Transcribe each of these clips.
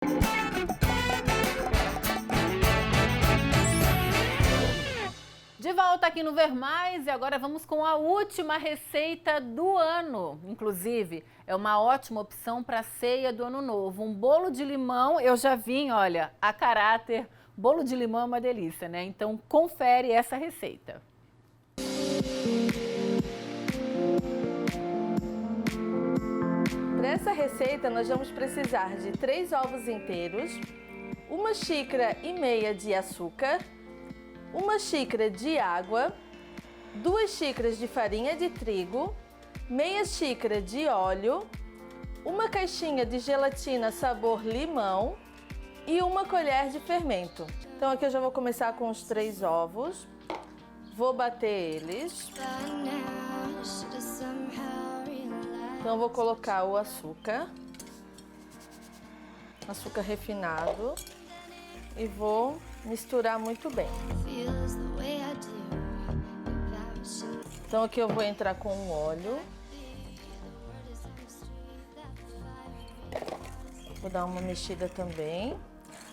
De volta aqui no Ver Mais e agora vamos com a última receita do ano. Inclusive, é uma ótima opção para a ceia do Ano Novo. Um bolo de limão, eu já vim, olha, a caráter. Bolo de limão é uma delícia, né? Então, confere essa receita. Para essa receita, nós vamos precisar de 3 ovos inteiros, 1,5 xícaras de açúcar, 1 xícara de água, 2 xícaras de farinha de trigo, meia xícara de óleo, uma caixinha de gelatina sabor limão e 1 colher de fermento. Então aqui eu já vou começar com os 3 ovos, vou bater eles. Então vou colocar o açúcar refinado e vou misturar muito bem. Então aqui eu vou entrar com o óleo. Vou dar uma mexida também.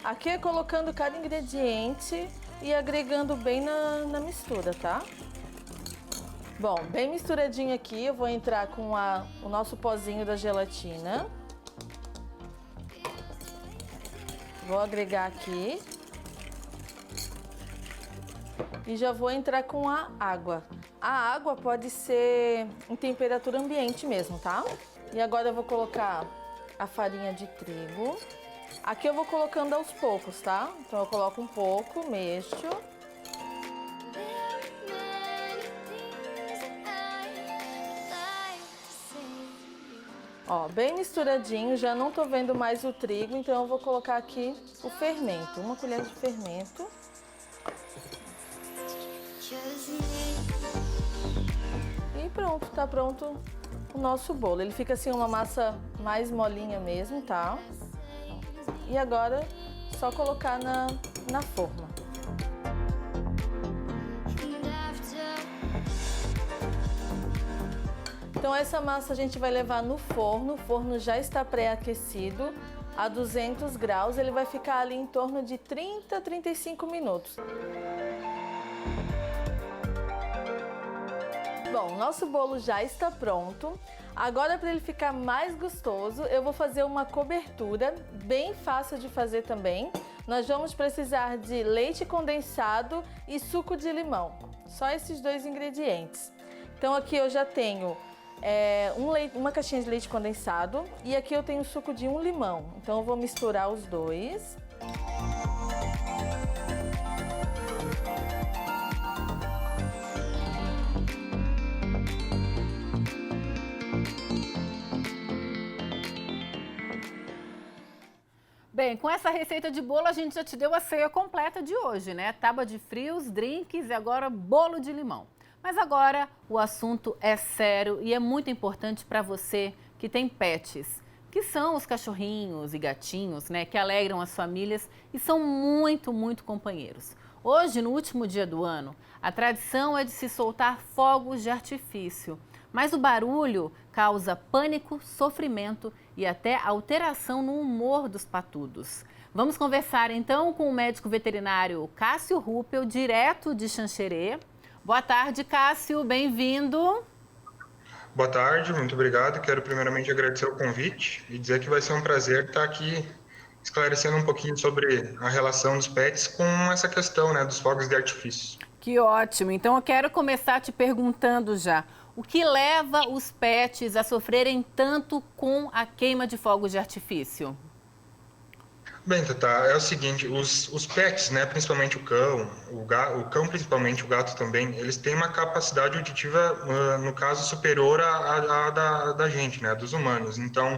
Aqui é colocando cada ingrediente e agregando bem na mistura, tá? Bom, bem misturadinho aqui, eu vou entrar com o nosso pozinho da gelatina. Vou agregar aqui. E já vou entrar com a água. A água pode ser em temperatura ambiente mesmo, tá? E agora eu vou colocar a farinha de trigo. Aqui eu vou colocando aos poucos, tá? Então eu coloco um pouco, mexo. Ó, bem misturadinho, já não tô vendo mais o trigo, então eu vou colocar aqui o fermento, 1 colher de fermento. E pronto, tá pronto o nosso bolo. Ele fica assim uma massa mais molinha mesmo, tá? E agora só colocar na forma. Então essa massa a gente vai levar no forno. O forno já está pré-aquecido a 200 graus. Ele vai ficar ali em torno de 30 a 35 minutos. Bom, nosso bolo já está pronto. Agora, para ele ficar mais gostoso, eu vou fazer uma cobertura, bem fácil de fazer também. Nós vamos precisar de leite condensado e suco de limão. Só esses 2 ingredientes. Então aqui eu já tenho uma caixinha de leite condensado e aqui eu tenho suco de 1 limão. Então eu vou misturar os 2. Bem, com essa receita de bolo a gente já te deu a ceia completa de hoje, né? Tábua de frios, drinks e agora bolo de limão. Mas agora o assunto é sério e é muito importante para você que tem pets, que são os cachorrinhos e gatinhos, né? Que alegram as famílias e são muito, muito companheiros. Hoje, no último dia do ano, a tradição é de se soltar fogos de artifício. Mas o barulho causa pânico, sofrimento e até alteração no humor dos patudos. Vamos conversar então com o médico veterinário Cássio Ruppel, direto de Xanxerê. Boa tarde, Cássio, bem-vindo. Boa tarde, muito obrigado. Quero primeiramente agradecer o convite e dizer que vai ser um prazer estar aqui esclarecendo um pouquinho sobre a relação dos pets com essa questão, né, dos fogos de artifício. Que ótimo. Então eu quero começar te perguntando já. O que leva os pets a sofrerem tanto com a queima de fogos de artifício? Bem, Tatá, é o seguinte, os pets, né, principalmente o cão principalmente, o gato também, eles têm uma capacidade auditiva, no caso, superior à da gente, né, dos humanos. Então,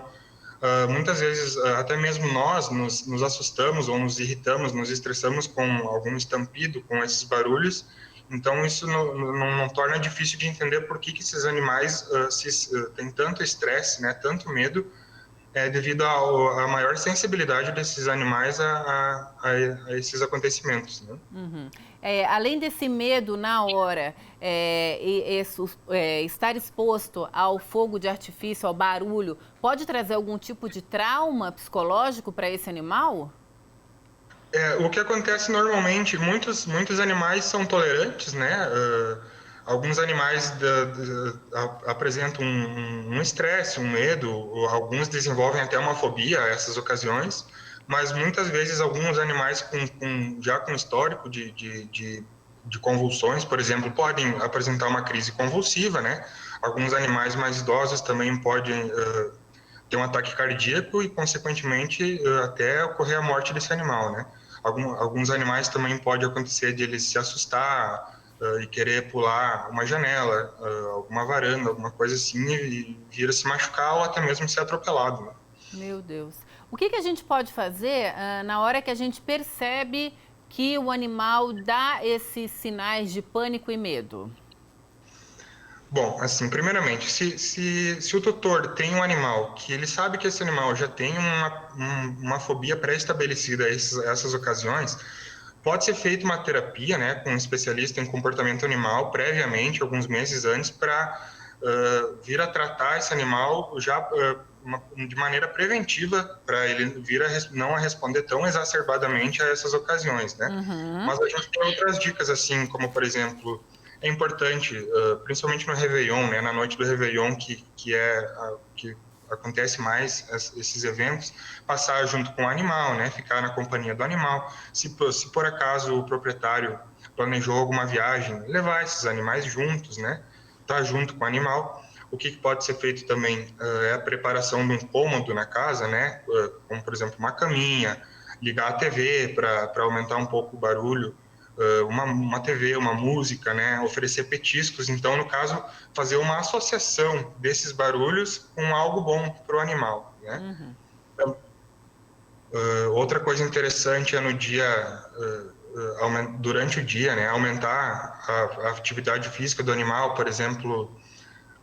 muitas vezes, até mesmo nós nos assustamos ou nos irritamos, nos estressamos com algum estampido, com esses barulhos. Então, isso não torna difícil de entender por que esses animais têm tanto estresse, né, tanto medo, devido à maior sensibilidade desses animais a esses acontecimentos, né? Uhum. Além desse medo na hora, estar exposto ao fogo de artifício, ao barulho, pode trazer algum tipo de trauma psicológico para esse animal? O que acontece normalmente, muitos animais são tolerantes, né? Alguns animais apresentam um estresse, um medo, ou alguns desenvolvem até uma fobia a essas ocasiões, mas muitas vezes alguns animais já com histórico de convulsões, por exemplo, podem apresentar uma crise convulsiva, né? Alguns animais mais idosos também podem ter um ataque cardíaco e, consequentemente, até ocorrer a morte desse animal, né? Alguns animais também pode acontecer de eles se assustar e querer pular uma janela, alguma varanda, alguma coisa assim, e vir a se machucar ou até mesmo ser atropelado, né? Meu Deus. O que a gente pode fazer na hora que a gente percebe que o animal dá esses sinais de pânico e medo? Bom, assim, primeiramente, se o tutor tem um animal que ele sabe que esse animal já tem uma fobia pré-estabelecida a essas ocasiões, pode ser feita uma terapia, né, com um especialista em comportamento animal previamente, alguns meses antes, para vir a tratar esse animal já de maneira preventiva, para ele vir não a responder tão exacerbadamente a essas ocasiões, né? Uhum. Mas a gente tem outras dicas, assim, como, por exemplo, é importante, principalmente no Réveillon, né, na noite do Réveillon, que acontece mais esses eventos, passar junto com o animal, né, ficar na companhia do animal. Se por acaso o proprietário planejou alguma viagem, levar esses animais juntos, né, estar junto com o animal. O que pode ser feito também é a preparação de um cômodo na casa, né, como, por exemplo, uma caminha, ligar a TV para aumentar um pouco o barulho, uma TV, uma música, né, oferecer petiscos. Então, no caso, fazer uma associação desses barulhos com algo bom para o animal, né? Uhum. Então, outra coisa interessante é no dia, durante o dia, né, aumentar a atividade física do animal, por exemplo,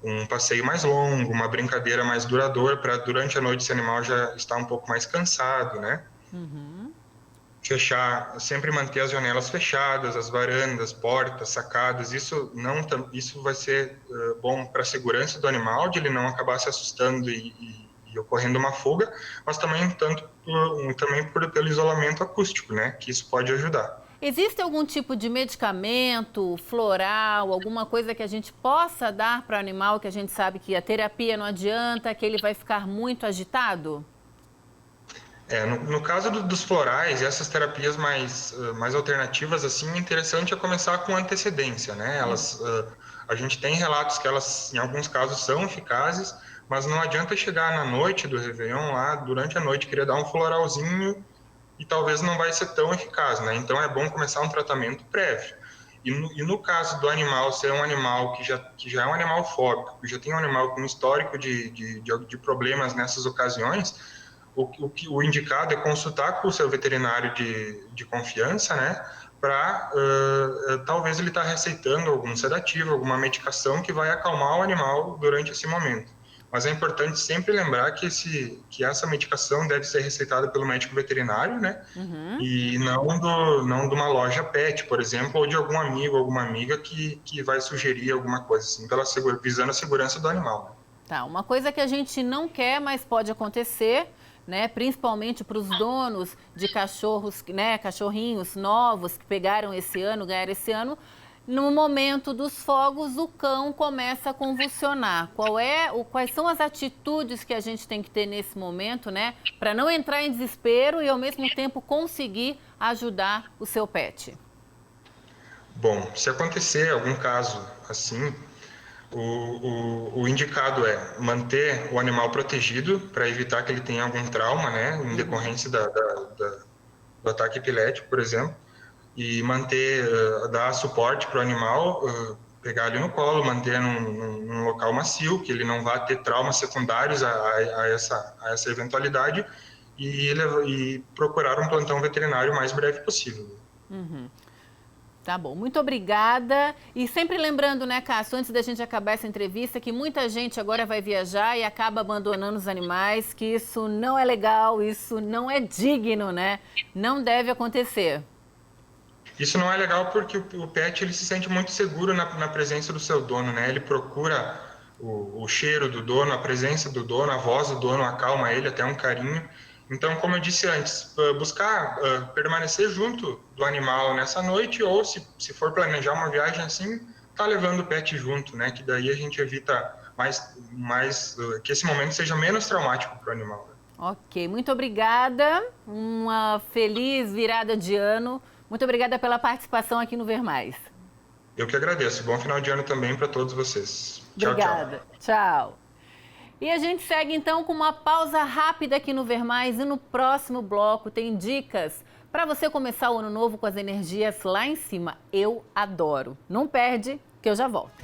um passeio mais longo, uma brincadeira mais duradoura, para durante a noite esse animal já estar um pouco mais cansado, né? Uhum. Sempre manter as janelas fechadas, as varandas, portas, sacadas. Isso vai ser bom para a segurança do animal, de ele não acabar se assustando e ocorrendo uma fuga, mas também pelo isolamento acústico, né? Que isso pode ajudar. Existe algum tipo de medicamento floral, alguma coisa que a gente possa dar para o animal, que a gente sabe que a terapia não adianta, que ele vai ficar muito agitado? No caso dos florais e essas terapias mais alternativas, assim, o interessante é começar com antecedência, né? A gente tem relatos que elas, em alguns casos, são eficazes, mas não adianta chegar na noite do Réveillon, lá, durante a noite, querer dar um floralzinho e talvez não vai ser tão eficaz, né? Então é bom começar um tratamento prévio. E no caso do animal ser um animal que já é um animal fóbico, que já tem um animal com histórico de problemas nessas ocasiões, o indicado é consultar com o seu veterinário de confiança, né? Para talvez ele estar receitando algum sedativo, alguma medicação que vai acalmar o animal durante esse momento. Mas é importante sempre lembrar que essa medicação deve ser receitada pelo médico veterinário, né? Uhum. E não de uma loja pet, por exemplo, ou de algum amigo, alguma amiga que vai sugerir alguma coisa assim, visando a segurança do animal. Né? Tá, uma coisa que a gente não quer, mas pode acontecer, né? Principalmente para os donos de cachorros, né? Cachorrinhos novos que pegaram esse ano, ganharam esse ano. No momento dos fogos, o cão começa a convulsionar. Quais são as atitudes que a gente tem que ter nesse momento, né? Para não entrar em desespero e, ao mesmo tempo, conseguir ajudar o seu pet? Bom, se acontecer algum caso assim, o indicado é manter o animal protegido para evitar que ele tenha algum trauma, né? Em decorrência do ataque epilético, por exemplo. E dar suporte para o animal, pegar ele no colo, manter num local macio, que ele não vá ter traumas secundários a essa eventualidade e procurar um plantão veterinário o mais breve possível. Uhum. Tá bom, muito obrigada. E sempre lembrando, né, Cássio, antes da gente acabar essa entrevista, que muita gente agora vai viajar e acaba abandonando os animais, que isso não é legal, isso não é digno, né? Não deve acontecer. Isso não é legal porque o pet ele se sente muito seguro na presença do seu dono, né? Ele procura o cheiro do dono, a presença do dono, a voz do dono acalma ele, até um carinho. Então, como eu disse antes, buscar permanecer junto do animal nessa noite, ou se for planejar uma viagem assim, tá levando o pet junto, né? Que daí a gente evita que esse momento seja menos traumático para o animal. Ok, muito obrigada. Uma feliz virada de ano. Muito obrigada pela participação aqui no Ver Mais. Eu que agradeço. Bom final de ano também para todos vocês. Obrigada. Tchau. E a gente segue então com uma pausa rápida aqui no Ver Mais, e no próximo bloco tem dicas para você começar o ano novo com as energias lá em cima. Eu adoro. Não perde, que eu já volto.